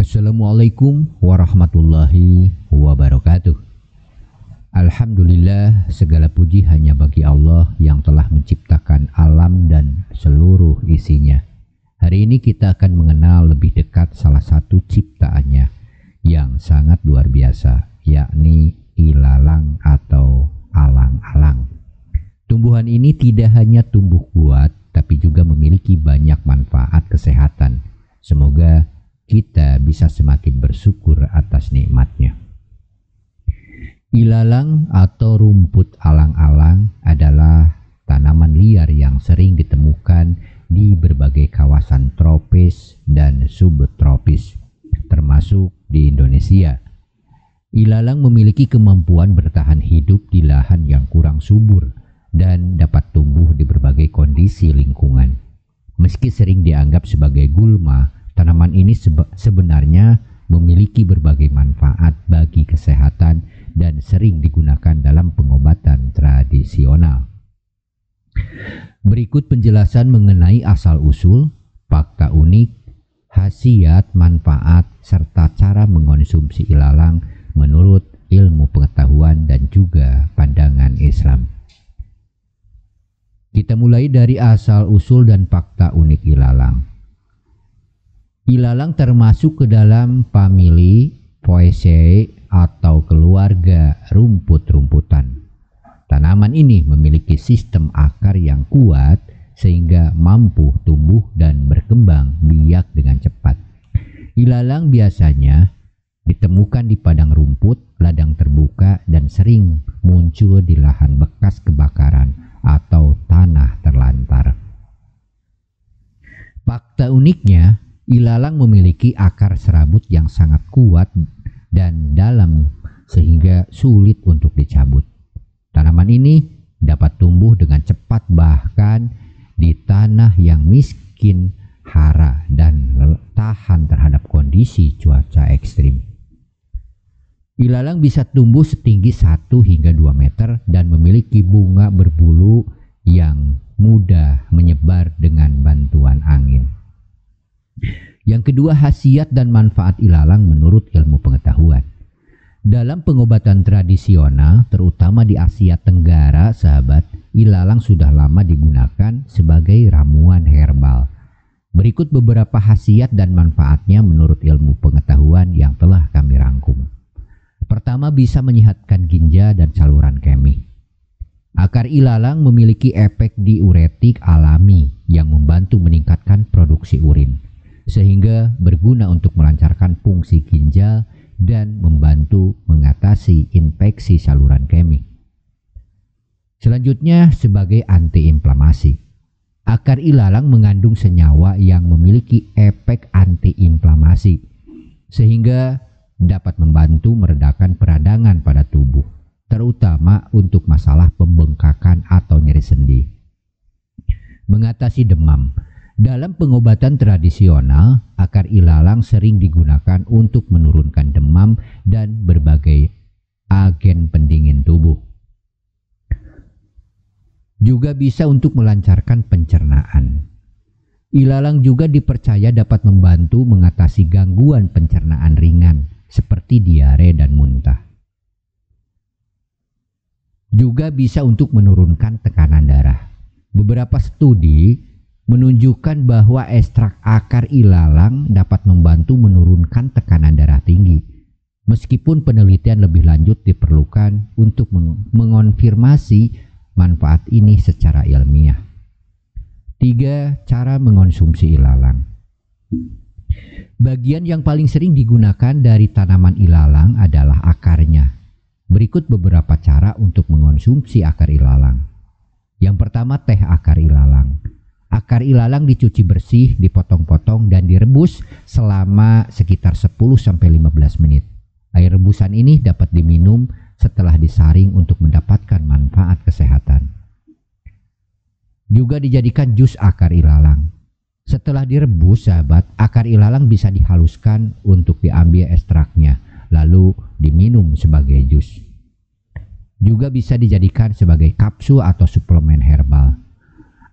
Assalamualaikum warahmatullahi wabarakatuh. Alhamdulillah, segala puji hanya bagi Allah yang telah menciptakan alam dan seluruh isinya. Hari ini kita akan mengenal lebih dekat salah satu ciptaannya yang sangat luar biasa, yakni ilalang atau alang-alang. Tumbuhan ini tidak hanya tumbuh kuat, tapi juga memiliki banyak manfaat kesehatan. Semoga kita bisa semakin bersyukur atas nikmatnya. Ilalang atau rumput alang-alang adalah tanaman liar yang sering ditemukan di berbagai kawasan tropis dan subtropis, termasuk di Indonesia. Ilalang memiliki kemampuan bertahan hidup di lahan yang kurang subur dan dapat tumbuh di berbagai kondisi lingkungan. Meski sering dianggap sebagai gulma, tanaman ini sebenarnya memiliki berbagai manfaat bagi kesehatan dan sering digunakan dalam pengobatan tradisional. Berikut penjelasan mengenai asal-usul, fakta unik, khasiat, manfaat, serta cara mengonsumsi ilalang menurut ilmu pengetahuan dan juga pandangan Islam. Kita mulai dari asal-usul dan fakta unik ilalang. Ilalang termasuk ke dalam famili Poaceae atau keluarga rumput-rumputan. Tanaman ini memiliki sistem akar yang kuat sehingga mampu tumbuh dan berkembang biak dengan cepat. Ilalang biasanya ditemukan di padang rumput, ladang terbuka, dan sering muncul di lahan bekas kebakaran atau tanah terlantar. Fakta uniknya, ilalang memiliki akar serabut yang sangat kuat dan dalam sehingga sulit untuk dicabut. Tanaman ini dapat tumbuh dengan cepat bahkan di tanah yang miskin, hara, dan tahan terhadap kondisi cuaca ekstrim. Ilalang bisa tumbuh setinggi 1 hingga 2 meter dan memiliki bunga berbulu yang mudah menyebar dengan bantuan angin. Yang kedua, khasiat dan manfaat ilalang menurut ilmu pengetahuan. Dalam pengobatan tradisional, terutama di Asia Tenggara, sahabat, ilalang sudah lama digunakan sebagai ramuan herbal. Berikut beberapa khasiat dan manfaatnya menurut ilmu pengetahuan yang telah kami rangkum. Pertama, bisa menyehatkan ginjal dan saluran kemih. Akar ilalang memiliki efek diuretik alami yang membantu meningkatkan produksi urin, sehingga berguna untuk melancarkan fungsi ginjal dan membantu mengatasi infeksi saluran kemih. Selanjutnya, sebagai antiinflamasi. Akar ilalang mengandung senyawa yang memiliki efek antiinflamasi, sehingga dapat membantu meredakan peradangan pada tubuh, terutama untuk masalah pembengkakan atau nyeri sendi. Mengatasi demam. Dalam pengobatan tradisional, akar ilalang sering digunakan untuk menurunkan demam dan berbagai agen pendingin tubuh. Juga bisa untuk melancarkan pencernaan. Ilalang juga dipercaya dapat membantu mengatasi gangguan pencernaan ringan seperti diare dan muntah. Juga bisa untuk menurunkan tekanan darah. Beberapa studi menunjukkan bahwa ekstrak akar ilalang dapat membantu menurunkan tekanan darah tinggi. Meskipun penelitian lebih lanjut diperlukan untuk mengonfirmasi manfaat ini secara ilmiah. 3. Cara mengonsumsi ilalang. Bagian yang paling sering digunakan dari tanaman ilalang adalah akarnya. Berikut beberapa cara untuk mengonsumsi akar ilalang. Yang pertama, teh akar ilalang. Akar ilalang dicuci bersih, dipotong-potong, dan direbus selama sekitar 10-15 menit. Air rebusan ini dapat diminum setelah disaring untuk mendapatkan manfaat kesehatan. Juga dijadikan jus akar ilalang. Setelah direbus, sahabat, akar ilalang bisa dihaluskan untuk diambil ekstraknya, lalu diminum sebagai jus. Juga bisa dijadikan sebagai kapsul atau suplemen herbal.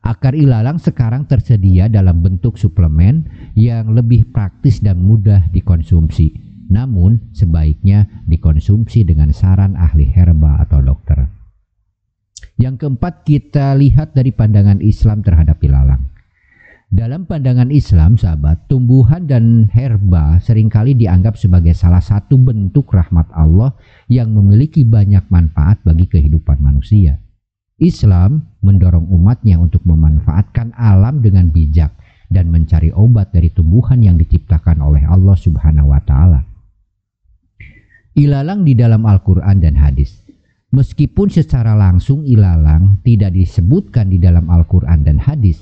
Akar ilalang sekarang tersedia dalam bentuk suplemen yang lebih praktis dan mudah dikonsumsi. Namun sebaiknya dikonsumsi dengan saran ahli herba atau dokter. Yang keempat, kita lihat dari pandangan Islam terhadap ilalang. Dalam pandangan Islam, sahabat, tumbuhan dan herba seringkali dianggap sebagai salah satu bentuk rahmat Allah yang memiliki banyak manfaat bagi kehidupan manusia. Islam mendorong umatnya untuk memanfaatkan alam dengan bijak dan mencari obat dari tumbuhan yang diciptakan oleh Allah Subhanahu wa Ta'ala. Ilalang di dalam Al-Quran dan hadis. Meskipun secara langsung ilalang tidak disebutkan di dalam Al-Quran dan hadis,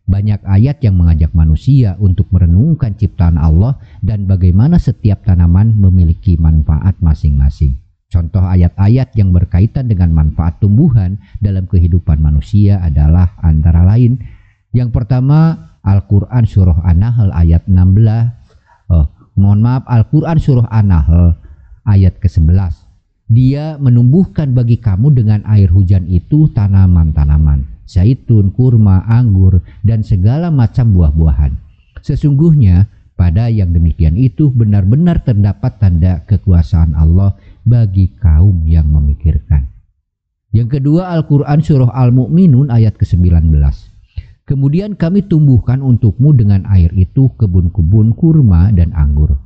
banyak ayat yang mengajak manusia untuk merenungkan ciptaan Allah dan bagaimana setiap tanaman memiliki manfaat masing-masing. Contoh ayat-ayat yang berkaitan dengan manfaat tumbuhan dalam kehidupan manusia adalah antara lain, yang pertama Al-Quran surah An-Nahl ayat 16. Al-Quran surah An-Nahl ayat ke-11. Dia menumbuhkan bagi kamu dengan air hujan itu tanaman-tanaman, zaitun, kurma, anggur, dan segala macam buah-buahan. Sesungguhnya pada yang demikian itu benar-benar terdapat tanda kekuasaan Allah bagi kaum yang memikirkan. Yang kedua, Al-Quran surah Al-Mu'minun ayat ke-19. Kemudian kami tumbuhkan untukmu dengan air itu kebun-kebun kurma dan anggur.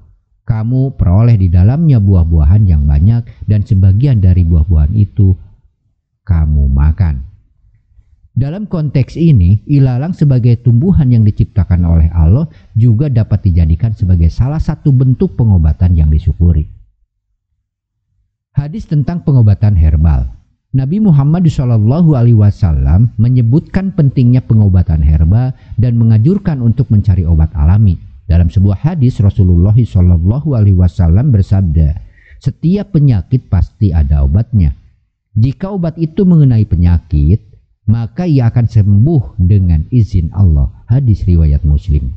Kamu peroleh di dalamnya buah-buahan yang banyak dan sebagian dari buah-buahan itu kamu makan. Dalam konteks ini, ilalang sebagai tumbuhan yang diciptakan oleh Allah juga dapat dijadikan sebagai salah satu bentuk pengobatan yang disyukuri. Hadis tentang pengobatan herbal. Nabi Muhammad SAW menyebutkan pentingnya pengobatan herba dan menganjurkan untuk mencari obat alami. Dalam sebuah hadis, Rasulullah SAW bersabda, "Setiap penyakit pasti ada obatnya. Jika obat itu mengenai penyakit, maka ia akan sembuh dengan izin Allah." Hadis riwayat Muslim.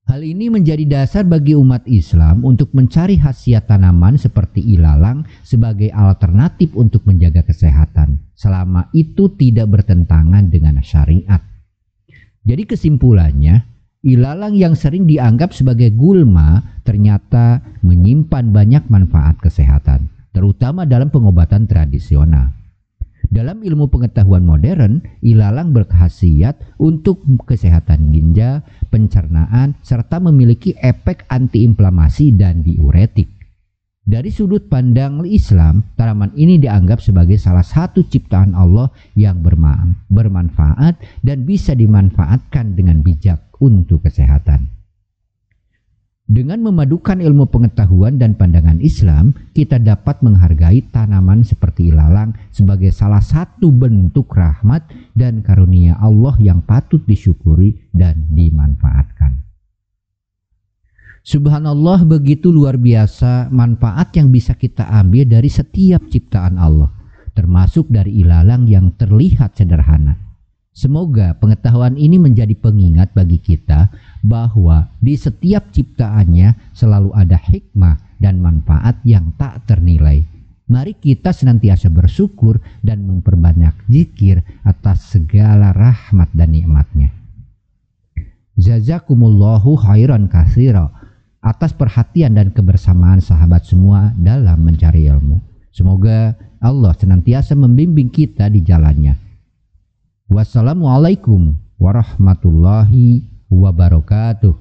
Hal ini menjadi dasar bagi umat Islam untuk mencari khasiat tanaman seperti ilalang sebagai alternatif untuk menjaga kesehatan, selama itu tidak bertentangan dengan syariat. Jadi kesimpulannya, ilalang yang sering dianggap sebagai gulma ternyata menyimpan banyak manfaat kesehatan, terutama dalam pengobatan tradisional. Dalam ilmu pengetahuan modern, ilalang berkhasiat untuk kesehatan ginjal, pencernaan, serta memiliki efek antiinflamasi dan diuretik. Dari sudut pandang Islam, tanaman ini dianggap sebagai salah satu ciptaan Allah yang bermanfaat dan bisa dimanfaatkan dengan bijak untuk kesehatan. Dengan memadukan ilmu pengetahuan dan pandangan Islam, kita dapat menghargai tanaman seperti ilalang sebagai salah satu bentuk rahmat dan karunia Allah yang patut disyukuri dan dimanfaatkan. Subhanallah, begitu luar biasa manfaat yang bisa kita ambil dari setiap ciptaan Allah, termasuk dari ilalang yang terlihat sederhana. Semoga pengetahuan ini menjadi pengingat bagi kita bahwa di setiap ciptaannya selalu ada hikmah dan manfaat yang tak ternilai. Mari kita senantiasa bersyukur dan memperbanyak zikir atas segala rahmat dan nikmatnya. Jazakumullahu khairan katsira atas perhatian dan kebersamaan sahabat semua dalam mencari ilmu. Semoga Allah senantiasa membimbing kita di jalannya. Wassalamualaikum warahmatullahi wabarakatuh.